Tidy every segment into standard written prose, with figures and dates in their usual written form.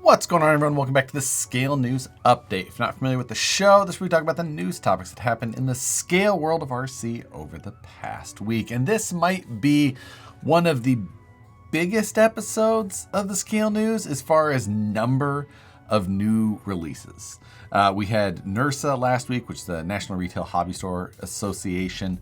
What's going on, everyone? Welcome back to the Scale News Update. If you're not familiar with the show, this week we talk about the news topics that happened in the scale world of RC over the past week. And this might be one of the biggest episodes of the Scale News as far as number of new releases. We had NRSA last week, which is the National Retail Hobby Store Association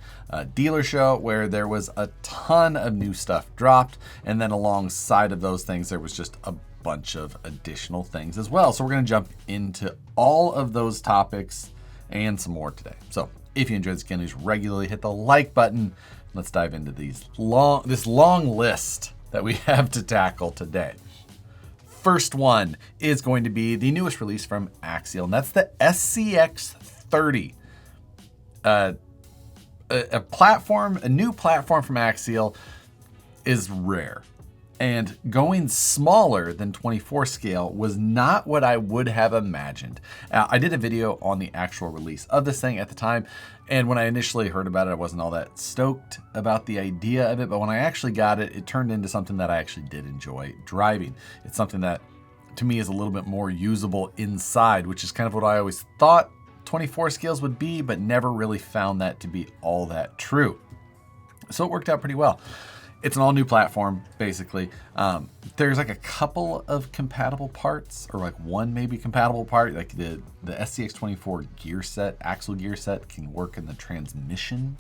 dealer show, where there was a ton of new stuff dropped. And then alongside of those things, there was just a bunch of additional things as well. So we're going to jump into all of those topics and some more today. So if you enjoy the Scale News regularly, hit the like button. Let's dive into this long list that we have to tackle today. First one is going to be the newest release from Axial, and that's the SCX30. A new platform from Axial is rare. And going smaller than 24 scale was not what I would have imagined. I did a video on the actual release of this thing at the time, and when I initially heard about it, I wasn't all that stoked about the idea of it, but when I actually got it, it turned into something that I actually did enjoy driving. It's something that, to me, is a little bit more usable inside, which is kind of what I always thought 24 scales would be, but never really found that to be all that true. So it worked out pretty well. It's an all new platform, basically. There's like a couple of compatible parts, or like one maybe compatible part. Like the SCX24 gear set, axle gear set, can work in the transmission,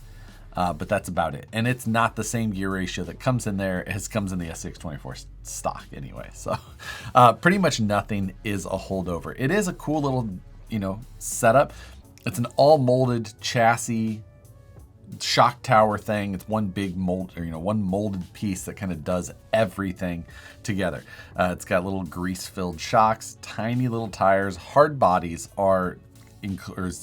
but that's about it. And it's not the same gear ratio that comes in there as comes in the SCX24 stock anyway. So pretty much nothing is a holdover. It is a cool little, setup. It's an all molded chassis shock tower thing. It's one big mold, or one molded piece that kind of does everything together. It's got little grease-filled shocks, tiny little tires. Hard bodies are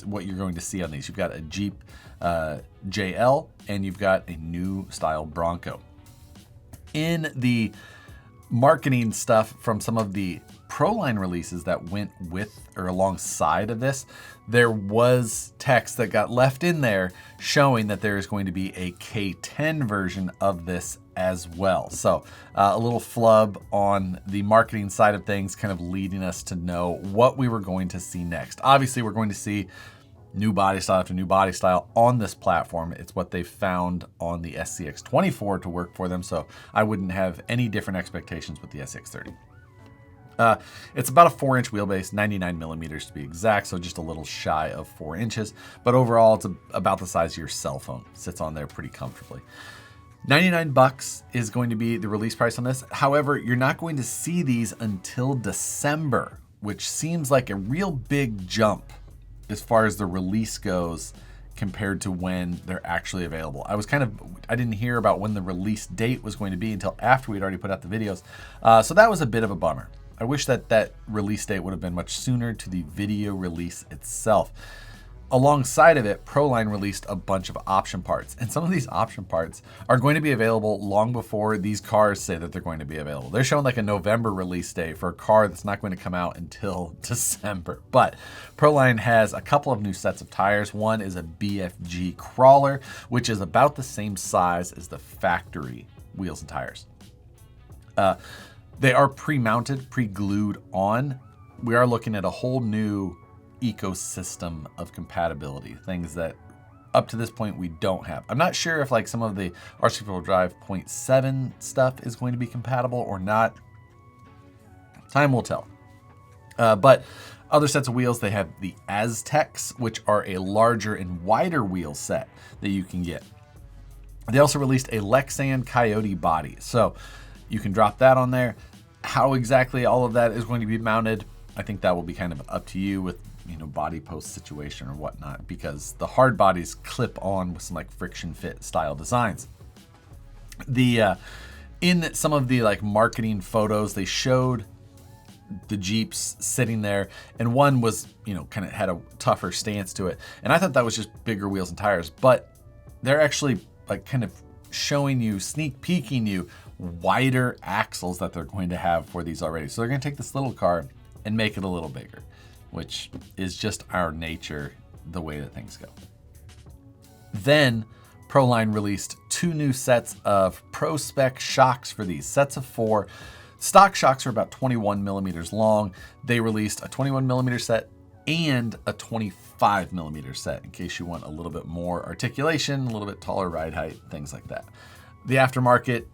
what you're going to see on these. You've got a Jeep JL, and you've got a new style Bronco. In the marketing stuff from some of the Proline releases that went with or alongside of this, there was text that got left in there showing that there is going to be a K10 version of this as well. So a little flub on the marketing side of things, kind of leading us to know what we were going to see next. Obviously, we're going to see new body style after new body style on this platform. It's what they found on the SCX24 to work for them, so I wouldn't have any different expectations with the SCX30. It's about a 4-inch wheelbase, 99 millimeters to be exact, so just a little shy of 4 inches. But overall, it's about the size of your cell phone. Sits on there pretty comfortably. $99 is going to be the release price on this. However, you're not going to see these until December, which seems like a real big jump as far as the release goes compared to when they're actually available. I didn't hear about when the release date was going to be until after we'd already put out the videos. So that was a bit of a bummer. I wish that release date would have been much sooner to the video release itself. Alongside of it, Proline released a bunch of option parts, and some of these option parts are going to be available long before these cars say that they're going to be available. They're showing like a November release date for a car that's not going to come out until December. But Proline has a couple of new sets of tires. One is a BFG crawler, which is about the same size as the factory wheels and tires. They are pre-mounted, pre-glued on. We are looking at a whole new ecosystem of compatibility, things that up to this point we don't have. I'm not sure if like some of the RC Pro Drive 0.7 stuff is going to be compatible or not. Time will tell. But other sets of wheels, they have the Aztecs, which are a larger and wider wheel set that you can get. They also released a Lexan Coyote body, so you can drop that on there. How exactly all of that is going to be mounted, I think that will be kind of up to you with body post situation or whatnot, because the hard bodies clip on with some like friction fit style designs. In some of the like marketing photos, they showed the Jeeps sitting there, and one was kind of had a tougher stance to it, and I thought that was just bigger wheels and tires, but they're actually like kind of showing you, sneak peeking you, wider axles that they're going to have for these already. So they're going to take this little car and make it a little bigger, which is just our nature, the way that things go. Then Proline released 2 new sets of Pro Spec shocks for these, sets of 4. Stock shocks are about 21 millimeters long. They released a 21 millimeter set and a 25 millimeter set in case you want a little bit more articulation, a little bit taller ride height, things like that. The aftermarket,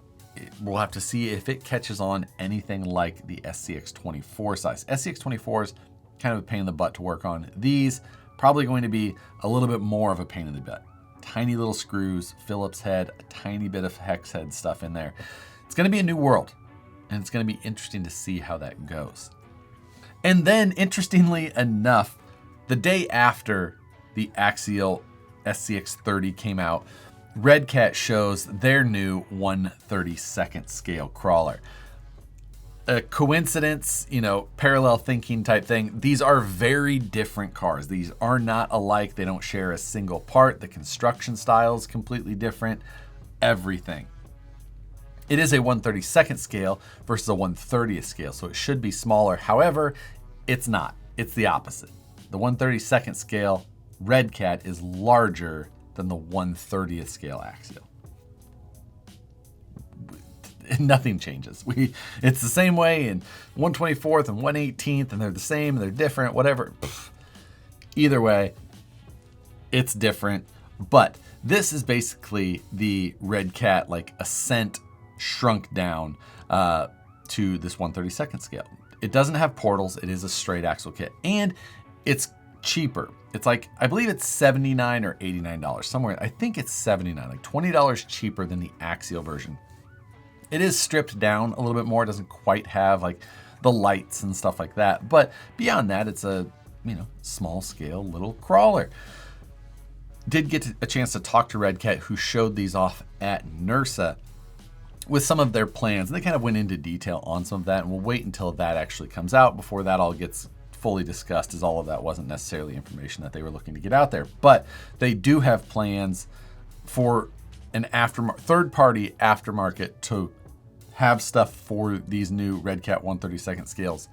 we'll have to see if it catches on anything like the SCX24 size. SCX24 is kind of a pain in the butt to work on. These probably going to be a little bit more of a pain in the butt. Tiny little screws, Phillips head, a tiny bit of hex head stuff in there. It's going to be a new world, and it's going to be interesting to see how that goes. And then, interestingly enough, the day after the Axial SCX30 came out, Red Cat shows their new 1/32 scale crawler. A coincidence, parallel thinking type thing. These are very different cars. These are not alike. They don't share a single part. The construction style is completely different. Everything. It is a 1/32 scale versus a 1/30th scale, so it should be smaller. However, it's not. It's the opposite. The 1/32 scale Red Cat is larger than the 1/30th scale Axial. Nothing changes. It's the same way in 1/24th and 1/18th, and they're the same, and they're different, whatever. Either way, it's different. But this is basically the Red Cat like Ascent shrunk down to this 1/32 scale. It doesn't have portals. It is a straight axle kit, and it's cheaper. It's like, I believe it's $79 or $89 somewhere. I think it's $79, like $20 cheaper than the Axial version. It is stripped down a little bit more. It doesn't quite have like the lights and stuff like that. But beyond that, it's a, small scale little crawler. Did get a chance to talk to Red Cat, who showed these off at NERSA with some of their plans. They kind of went into detail on some of that, and we'll wait until that actually comes out before that all gets fully discussed, as all of that wasn't necessarily information that they were looking to get out there. But they do have plans for an third-party aftermarket to have stuff for these new Red Cat 1/32 scales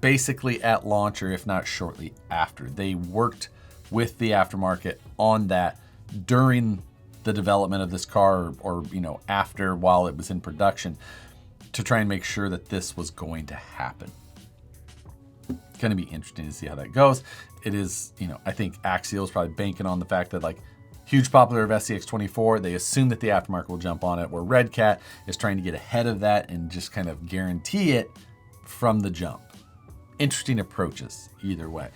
basically at launch, or if not shortly after. They worked with the aftermarket on that during the development of this car, or after, while it was in production, to try and make sure that this was going to happen. It's going to be interesting to see how that goes. It is, I think Axial is probably banking on the fact that, like, huge popular of SCX24, they assume that the aftermarket will jump on it, where Red Cat is trying to get ahead of that and just kind of guarantee it from the jump. Interesting approaches either way.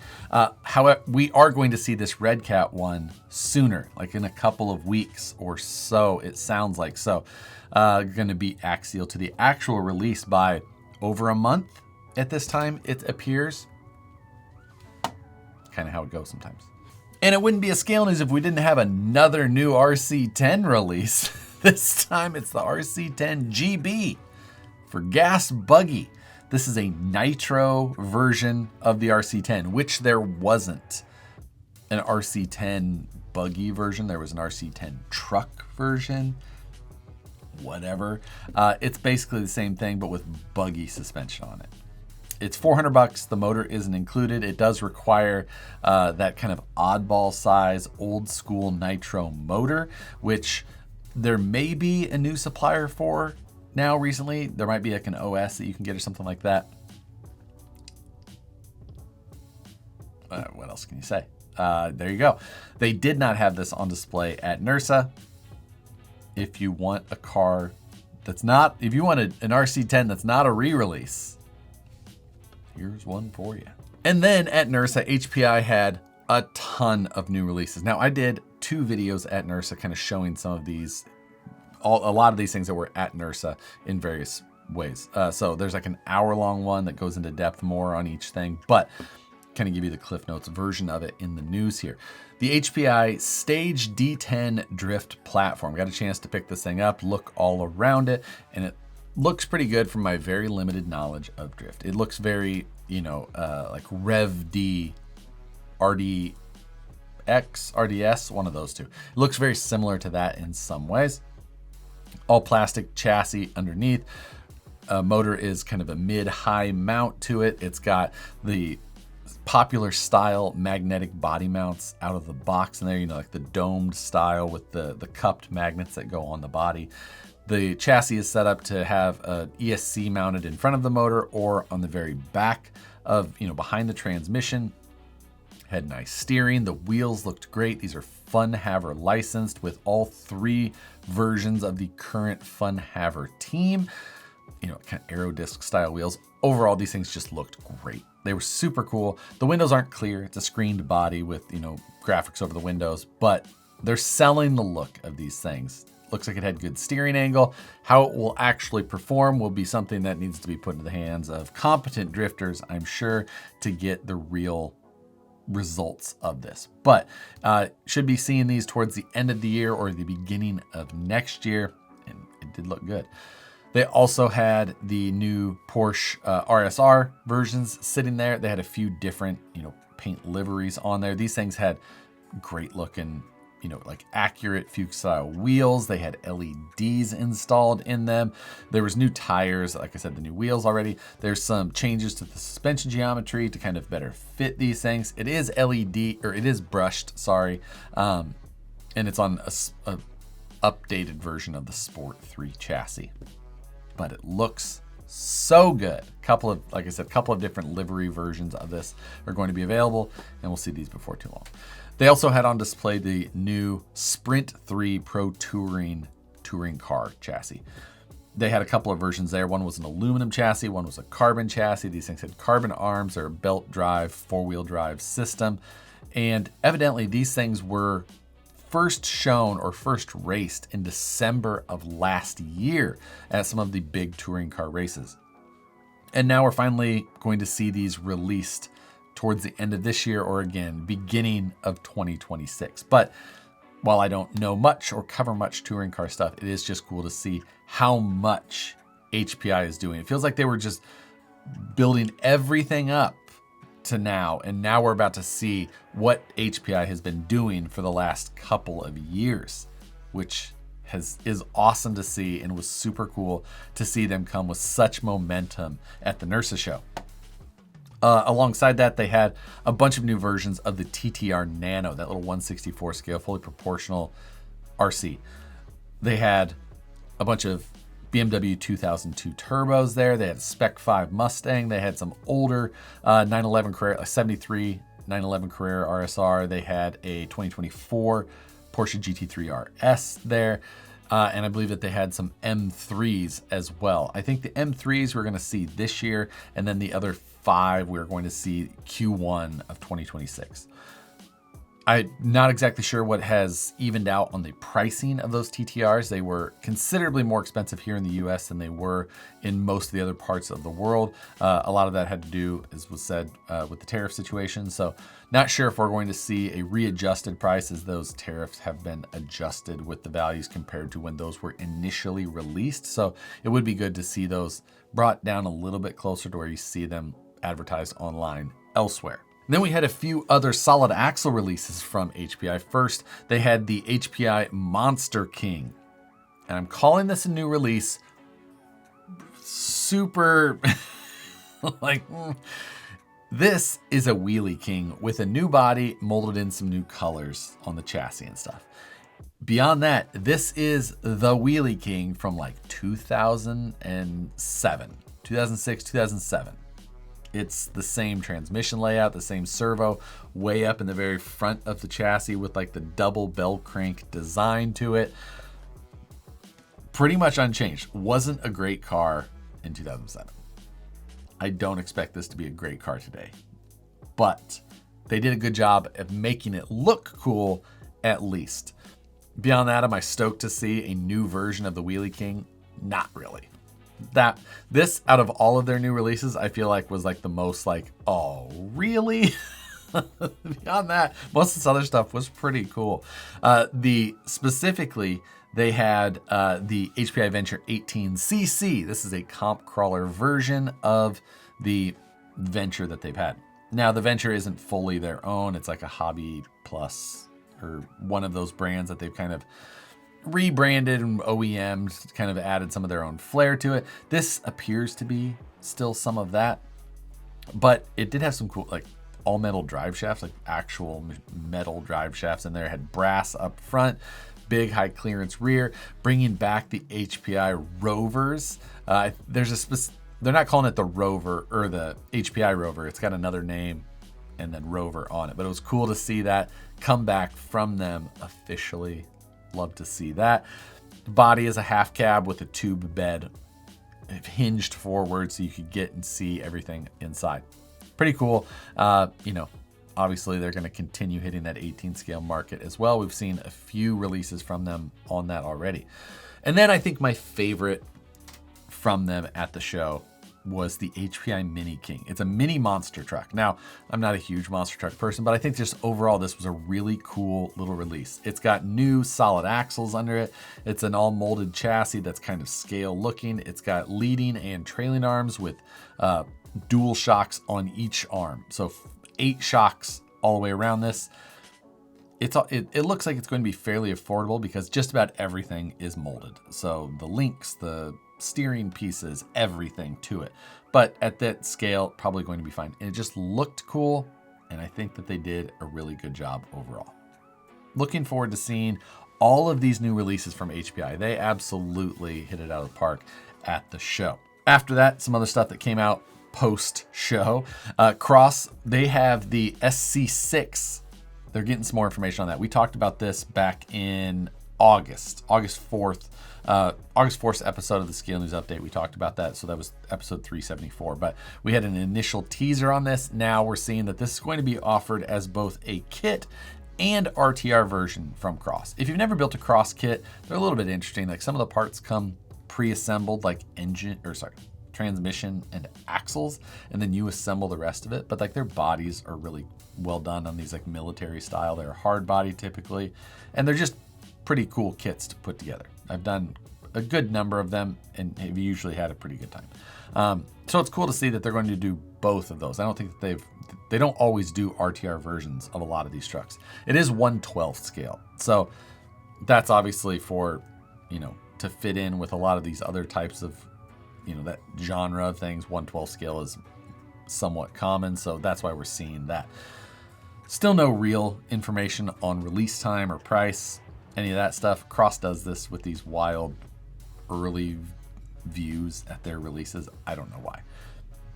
However, we are going to see this Red Cat one sooner, like in a couple of weeks or so, it sounds like. So going to be Axial to the actual release by over a month at this time, it appears. Kind of how it goes sometimes. And it wouldn't be a scale news if we didn't have another new RC10 release. This time it's the RC10 GB for gas buggy. This is a nitro version of the RC10, which there wasn't an RC10 buggy version. There was an RC10 truck version, whatever. It's basically the same thing, but with buggy suspension on it. It's $400. The motor isn't included. It does require that kind of oddball size, old school nitro motor, which there may be a new supplier for now recently. There might be like an OS that you can get or something like that. What else can you say? There you go. They did not have this on display at NERSA. If you want a car that's not, if you want an RC10 that's not a re-release, here's one for you. And then at NERSA, HPI had a ton of new releases. Now, I did 2 videos at NERSA kind of showing some of these, a lot of these things that were at NERSA in various ways. So there's like an hour-long one that goes into depth more on each thing, but kind of give you the Cliff Notes version of it in the news here. The HPI Stage D10 Drift platform. Got a chance to pick this thing up, look all around it, and it looks pretty good from my very limited knowledge of drift. It looks very, like Rev D, RDX, RDS, one of those two. It looks very similar to that in some ways. All plastic chassis underneath. Motor is kind of a mid-high mount to it. It's got the popular style magnetic body mounts out of the box in there, like the domed style with the cupped magnets that go on the body. The chassis is set up to have an ESC mounted in front of the motor or on the very back of, behind the transmission. Had nice steering. The wheels looked great. These are Fun Haver licensed with all 3 versions of the current Fun Haver team. Kind of aero disc style wheels. Overall, these things just looked great. They were super cool. The windows aren't clear. It's a screened body with, graphics over the windows, but they're selling the look of these things. Looks like it had good steering angle. How it will actually perform will be something that needs to be put into the hands of competent drifters, I'm sure, to get the real results of this. But should be seeing these towards the end of the year or the beginning of next year, and it did look good. They also had the new Porsche RSR versions sitting there. They had a few different, paint liveries on there. These things had great looking, like accurate Fuchs style wheels. They had LEDs installed in them. There was new tires, like I said, the new wheels already. There's some changes to the suspension geometry to kind of better fit these things. It is LED, or it is brushed, sorry. And it's on a updated version of the Sport 3 chassis. But it looks so good. Like I said, couple of different livery versions of this are going to be available, and we'll see these before too long. They also had on display the new Sprint 3 Pro touring car chassis. They had a couple of versions there. One was an aluminum chassis, one was a carbon chassis. These things had carbon arms or a belt drive, 4-wheel drive system. And evidently these things were first shown or first raced in December of last year at some of the big touring car races. And now we're finally going to see these released towards the end of this year, or again, beginning of 2026. But while I don't know much or cover much touring car stuff, it is just cool to see how much HPI is doing. It feels like they were just building everything up to now, and now we're about to see what HPI has been doing for the last couple of years, which is awesome to see, and was super cool to see them come with such momentum at the NERSA show. Alongside that, they had a bunch of new versions of the TTR Nano, that little 1/64 scale, fully proportional RC. They had a bunch of BMW 2002 turbos there. They had a Spec 5 Mustang. They had some older 911 Carrera, 73 911 Carrera RSR. They had a 2024 Porsche GT3 RS there. And I believe that they had some M3s as well. I think the M3s we're going to see this year, and then the other 5 we're going to see Q1 of 2026. I'm not exactly sure what has evened out on the pricing of those TTRs. They were considerably more expensive here in the US than they were in most of the other parts of the world. A lot of that had to do, as was said, with the tariff situation. So not sure if we're going to see a readjusted price, as those tariffs have been adjusted with the values compared to when those were initially released. So it would be good to see those brought down a little bit closer to where you see them advertised online elsewhere. Then we had a few other solid axle releases from HPI. First, they had the HPI Monster King. And I'm calling this a new release. Super, this is a Wheelie King with a new body molded in some new colors on the chassis and stuff. Beyond that, this is the Wheelie King from 2006, 2007. It's the same transmission layout, the same servo, way up in the very front of the chassis with the double bell crank design to it. Pretty much unchanged. Wasn't a great car in 2007. I don't expect this to be a great car today. But they did a good job of making it look cool, at least. Beyond that, am I stoked to see a new version of the Wheelie King? Not really. This, out of all of their new releases, I feel like was the most oh, really? Beyond that, most of this other stuff was pretty cool. Specifically, they had the HPI Venture 18cc. This is a comp crawler version of the Venture that they've had. Now, the Venture isn't fully their own. It's like a Hobby Plus, or one of those brands that they've kind of rebranded and OEM'd, kind of added some of their own flair to it. This appears to be still some of that, but it did have some cool, all metal drive shafts, actual metal drive shafts in there. It had brass up front, big high clearance rear, bringing back the HPI Rovers. They're not calling it the Rover or the HPI Rover. It's got another name and then Rover on it, but it was cool to see that come back from them officially. Love to see that. The body is a half cab with a tube bed, hinged forward so you could get and see everything inside. Pretty cool. Obviously they're going to continue hitting that 18 scale market as well. We've seen a few releases from them on that already. And then I think my favorite from them at the show was the HPI Mini King. It's a mini monster truck. Now, I'm not a huge monster truck person, but I think just overall this was a really cool little release. It's got new solid axles under it. It's an all molded chassis that's kind of scale looking. It's got leading and trailing arms with dual shocks on each arm. So 8 shocks all the way around this. It looks like it's going to be fairly affordable because just about everything is molded. So the links, the steering pieces, everything to it. But at that scale, probably going to be fine. And it just looked cool. And I think that they did a really good job overall. Looking forward to seeing all of these new releases from HPI. They absolutely hit it out of the park at the show. After that, some other stuff that came out post-show. Cross, they have the SC6. They're getting some more information on that. We talked about this back in August 4th. August 4th episode of the Scale News Update. We talked about that. So that was episode 374. But we had an initial teaser on this. Now we're seeing that this is going to be offered as both a kit and RTR version from Cross. If you've never built a Cross kit, they're a little bit interesting. Like some of the parts come pre-assembled, like transmission and axles, and then you assemble the rest of it. But like their bodies are really well done on these like military style. They're hard body typically, and they're just pretty cool kits to put together. I've done a good number of them and have usually had a pretty good time. So it's cool to see that they're going to do both of those. I don't think that they don't always do RTR versions of a lot of these trucks. It is 1/12 scale. So that's obviously for, to fit in with a lot of these other types of, that genre of things. 1/12 scale is somewhat common. So that's why we're seeing that. Still no real information on release time or price, any of that stuff. Cross does this with these wild early views at their releases. I don't know why.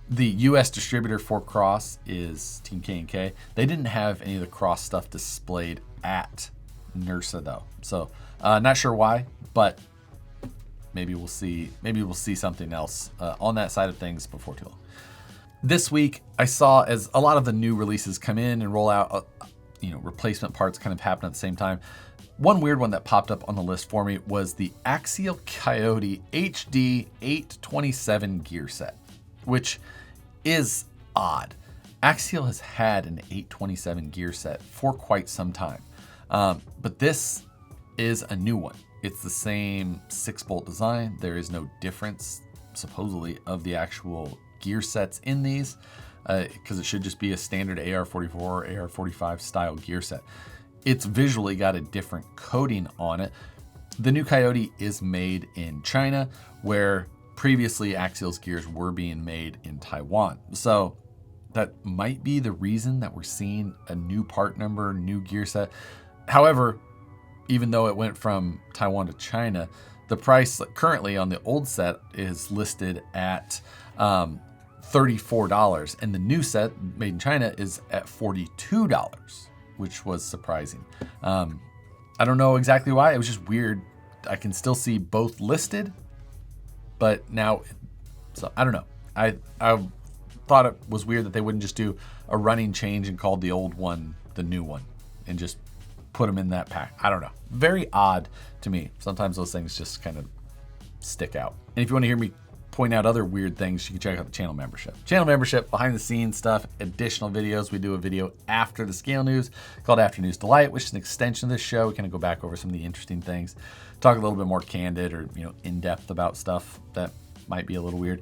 The US distributor for Cross is Team K&K. They didn't have any of the Cross stuff displayed at NERSA though. So not sure why, but maybe we'll see something else on that side of things before too long. This week, I saw as a lot of the new releases come in and roll out, replacement parts kind of happen at the same time. One weird one that popped up on the list for me was the Axial Coyote HD 827 gear set, which is odd. Axial has had an 827 gear set for quite some time, but this is a new one. It's the same 6-bolt design. There is no difference, supposedly, of the actual gear sets in these, because it should just be a standard AR44 or AR45 style gear set. It's visually got a different coating on it. The new Coyote is made in China, where previously Axial's gears were being made in Taiwan. So that might be the reason that we're seeing a new part number, new gear set. However, even though it went from Taiwan to China, the price currently on the old set is listed at $34, and the new set made in China is at $42, which was surprising. I don't know exactly why. It was just weird. I can still see both listed, but now, so I don't know. I thought it was weird that they wouldn't just do a running change and called the old one the new one and just put them in that pack. I don't know. Very odd to me. Sometimes those things just kind of stick out. And if you want to hear me point out other weird things, you can check out the channel membership. Channel membership, behind the scenes stuff, additional videos. We do a video after the scale news called After News Delight, which is an extension of this show. We kind of go back over some of the interesting things, talk a little bit more candid or in depth about stuff that might be a little weird,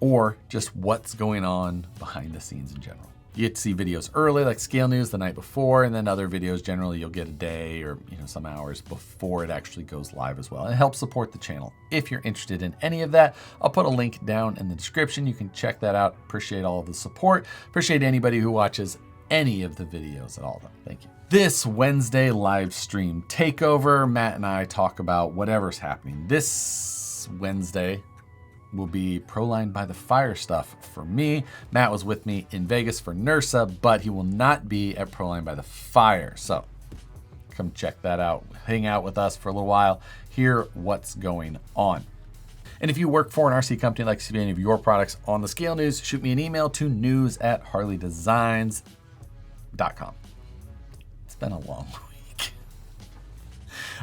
or just what's going on behind the scenes in general. You get to see videos early, like scale news the night before, and then other videos generally you'll get a day or some hours before it actually goes live as well. And it helps support the channel. If you're interested in any of that, I'll put a link down in the description. You can check that out. Appreciate all of the support. Appreciate anybody who watches any of the videos at all though. Thank you. This Wednesday live stream takeover, Matt and I talk about whatever's happening. This Wednesday will be Proline by the Fire stuff for me. Matt was with me in Vegas for NERSA, but he will not be at Proline by the Fire. So come check that out. Hang out with us for a little while. Hear what's going on. And if you work for an RC company, like to see any of your products on the Scale News, shoot me an email to news@harleydesigns.com. It's been a long week.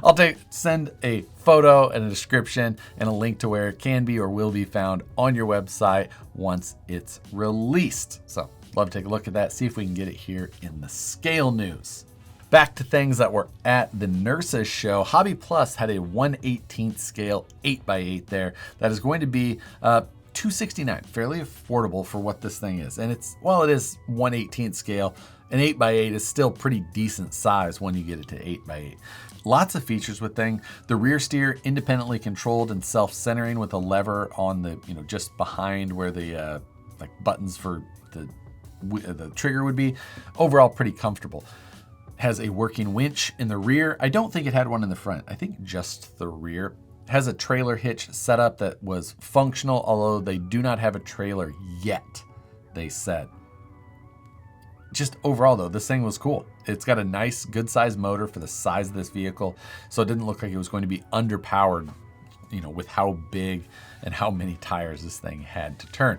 I'll send a photo and a description and a link to where it can be or will be found on your website once it's released. So love to take a look at that, see if we can get it here in the Scale News. Back to things that were at the NERSA show. Hobby Plus had a 1/18 scale 8x8 there. That is going to be $269, fairly affordable for what this thing is. And while it is 1/18 scale, an 8x8 is still pretty decent size when you get it to 8x8. Lots of features with thing. The rear steer independently controlled and self-centering with a lever on the, just behind where the like buttons for the trigger would be. Overall, pretty comfortable. Has a working winch in the rear. I don't think it had one in the front. I think just the rear. Has a trailer hitch setup that was functional, although they do not have a trailer yet, they said. Just overall though, this thing was cool. It's got a nice, good sized motor for the size of this vehicle. So it didn't look like it was going to be underpowered, with how big and how many tires this thing had to turn.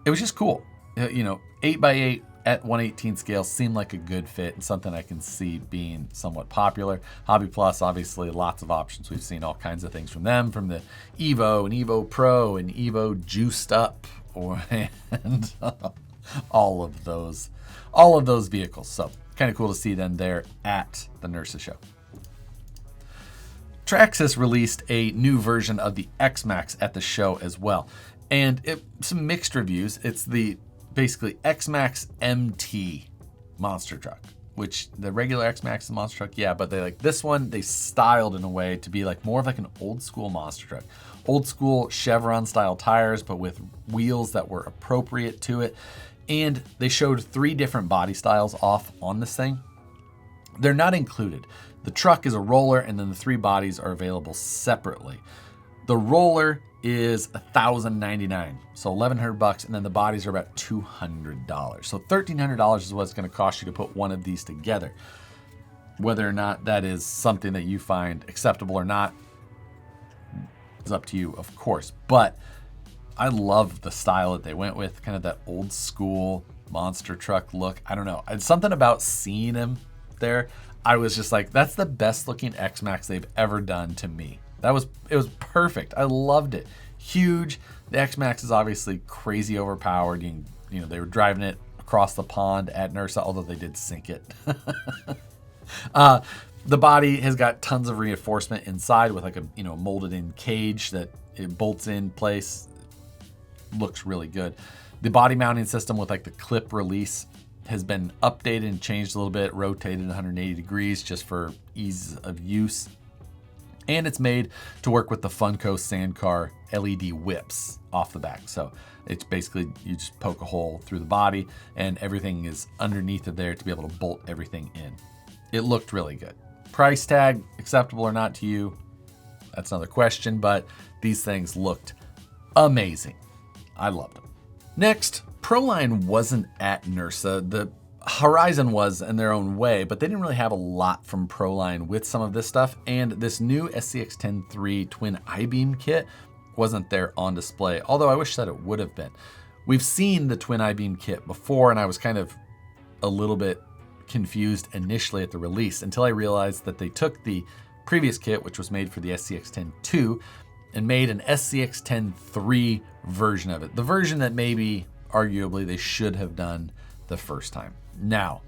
It was just cool. 8x8 at 1/18 scale seemed like a good fit and something I can see being somewhat popular. Hobby Plus, obviously, lots of options. We've seen all kinds of things from them, from the Evo and Evo Pro and Evo Juiced Up, and all of those vehicles. So kind of cool to see them there at the NERSA show. Traxxas released a new version of the X-Max at the show as well, and some mixed reviews. It's the basically X-Max MT monster truck, which the regular X-Max is a monster truck, yeah, but this one, they styled in a way to be more of an old school monster truck. Old school Chevron style tires, but with wheels that were appropriate to it. And they showed 3 different body styles off on this thing. They're not included. The truck is a roller, and then the 3 bodies are available separately. The roller is $1,099, so $1,100, and then the bodies are about $200. So $1,300 is what it's going to cost you to put one of these together. Whether or not that is something that you find acceptable or not is up to you, of course. But I love the style that they went with, kind of that old school monster truck look. I don't know. It's something about seeing him there. I was just like, that's the best looking X-Max they've ever done to me. It was perfect. I loved it. Huge. The X-Max is obviously crazy overpowered. They were driving it across the pond at NERSA, although they did sink it. The body has got tons of reinforcement inside with a molded in cage that it bolts in place. Looks really good. The body mounting system with the clip release has been updated and changed a little bit, rotated 180 degrees just for ease of use. And it's made to work with the Funko Sandcar LED whips off the back. So it's basically, you just poke a hole through the body and everything is underneath of there to be able to bolt everything in. It looked really good. Price tag, acceptable or not to you, that's another question, but these things looked amazing. I loved them. Next, Proline wasn't at NERSA. The Horizon was in their own way, but they didn't really have a lot from Proline with some of this stuff. And this new SCX-10-3 twin I-beam kit wasn't there on display, although I wish that it would have been. We've seen the twin I-beam kit before, and I was kind of a little bit confused initially at the release until I realized that they took the previous kit, which was made for the SCX-10-2, and made an SCX-10-3 version of it. The version that maybe, arguably, they should have done the first time. Now,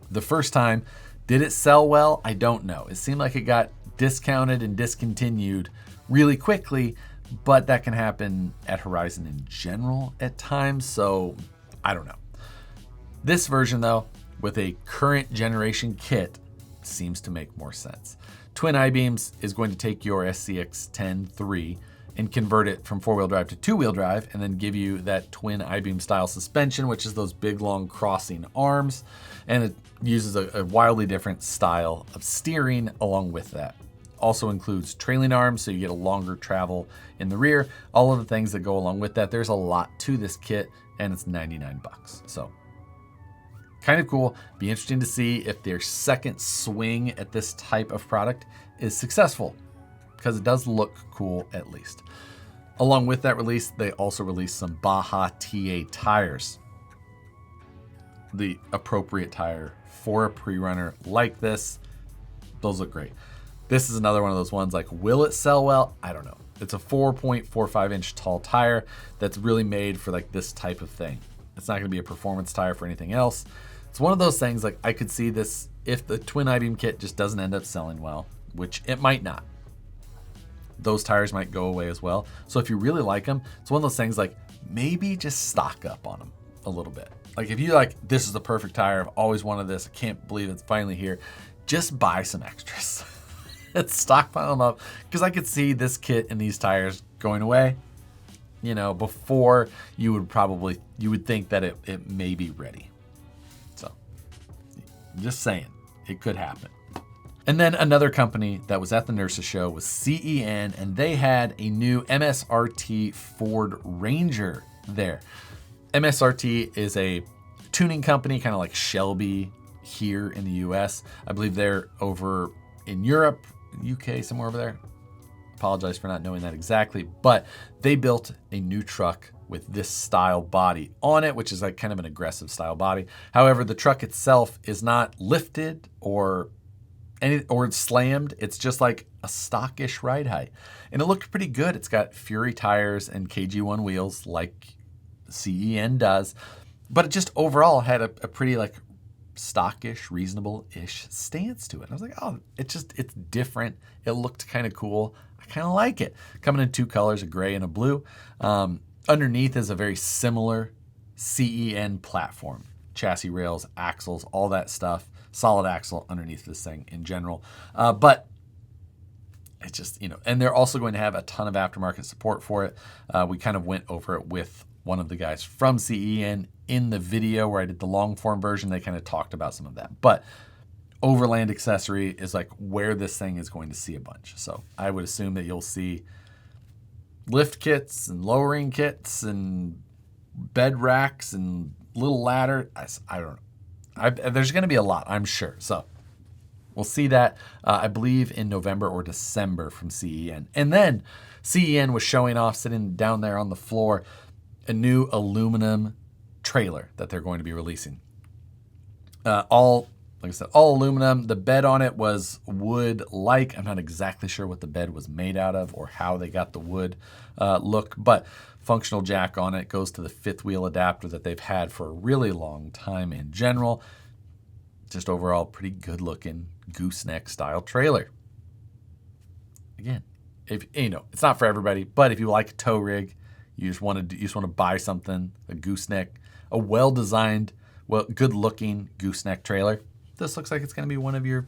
the first time, did it sell well? I don't know. It seemed like it got discounted and discontinued really quickly, but that can happen at Horizon in general at times, so I don't know. This version, though, with a current generation kit, seems to make more sense. Twin I-beams is going to take your SCX-10-3 and convert it from 4-wheel drive to 2-wheel drive, and then give you that twin I-beam style suspension, which is those big long crossing arms. And it uses a wildly different style of steering along with that. Also includes trailing arms, so you get a longer travel in the rear. All of the things that go along with that. There's a lot to this kit, and it's 99 bucks. So kind of cool. Be interesting to see if their second swing at this type of product is successful, because it does look cool at least. Along with that release, they also released some Baja T tires. The appropriate tire for a pre-runner like this. Those look great. This is another one of those ones like, will it sell well? I don't know. It's a 4.45 inch tall tire that's really made for like this type of thing. It's not gonna be a performance tire for anything else. It's one of those things like I could see this if the twin I-beam kit just doesn't end up selling well, which it might not. Those tires might go away as well. So if you really like them, it's one of those things like maybe just stock up on them a little bit. Like if you like, this is the perfect tire, I've always wanted this, I can't believe it's finally here, just buy some extras. Stockpile them up, because I could see this kit and these tires going away, you know, before you would think that it may be ready. So just saying, it could happen. And then another company that was at the Nurses show was CEN, and they had a new MSRT Ford Ranger there. MSRT is a tuning company, kind of like Shelby here in the US. I believe they're over in Europe, UK, somewhere over there. Apologize for not knowing that exactly, but they built a new truck with this style body on it, which is like kind of an aggressive style body. However, the truck itself is not lifted or slammed. It's just like a stockish ride height. And it looked pretty good. It's got Fury tires and KG1 wheels like CEN does, but it just overall had a pretty like stockish, reasonable-ish stance to it. And I was like, oh, it's different. It looked kind of cool. I kind of like it. Coming in two colors, a gray and a blue. Underneath is a very similar CEN platform. Chassis rails, axles, all that stuff. Solid axle underneath this thing in general. But it's just, you know, and they're also going to have a ton of aftermarket support for it. We kind of went over it with one of the guys from CEN in the video where I did the long form version. They kind of talked about some of that. But overland accessory is like where this thing is going to see a bunch. So I would assume that you'll see lift kits and lowering kits and bed racks and little ladder. I don't know. There's going to be a lot, I'm sure. So we'll see that, I believe, in November or December from CEN. And then CEN was showing off, sitting down there on the floor, a new aluminum trailer that they're going to be releasing. All, like I said, all aluminum. The bed on it was wood-like. I'm not exactly sure what the bed was made out of or how they got the wood look, but functional jack on it, goes to the fifth wheel adapter that they've had for a really long time in general. Just overall pretty good looking gooseneck style trailer. Again, if you know, it's not for everybody, but if you like a tow rig, you just want to buy something, a gooseneck, a well-designed, good-looking gooseneck trailer. This looks like it's going to be one of your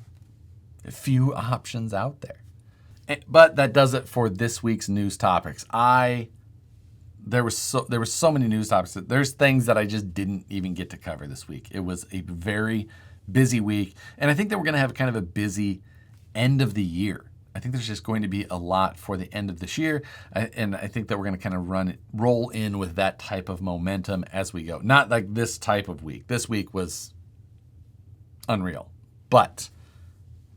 few options out there. But that does it for this week's news topics. There were so many news topics. There's things that I just didn't even get to cover this week. It was a very busy week, and I think that we're going to have kind of a busy end of the year. I think there's just going to be a lot for the end of this year, and I think that we're going to kind of roll in with that type of momentum as we go. Not like this type of week. This week was unreal, but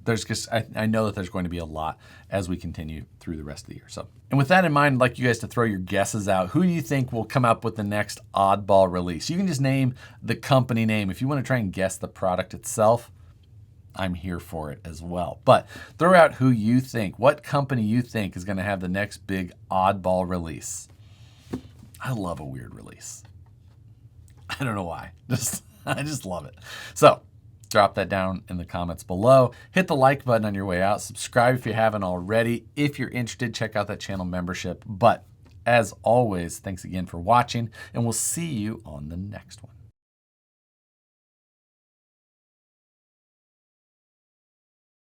there's just I know that there's going to be a lot as we continue through the rest of the year. So, and with that in mind, I'd like you guys to throw your guesses out. Who do you think will come up with the next oddball release? You can just name the company name. If you want to try and guess the product itself, I'm here for it as well. But throw out who you think, what company you think is going to have the next big oddball release. I love a weird release. I don't know why. I just love it. So drop that down in the comments below. Hit the like button on your way out. Subscribe if you haven't already. If you're interested, check out that channel membership. But as always, thanks again for watching, and we'll see you on the next one.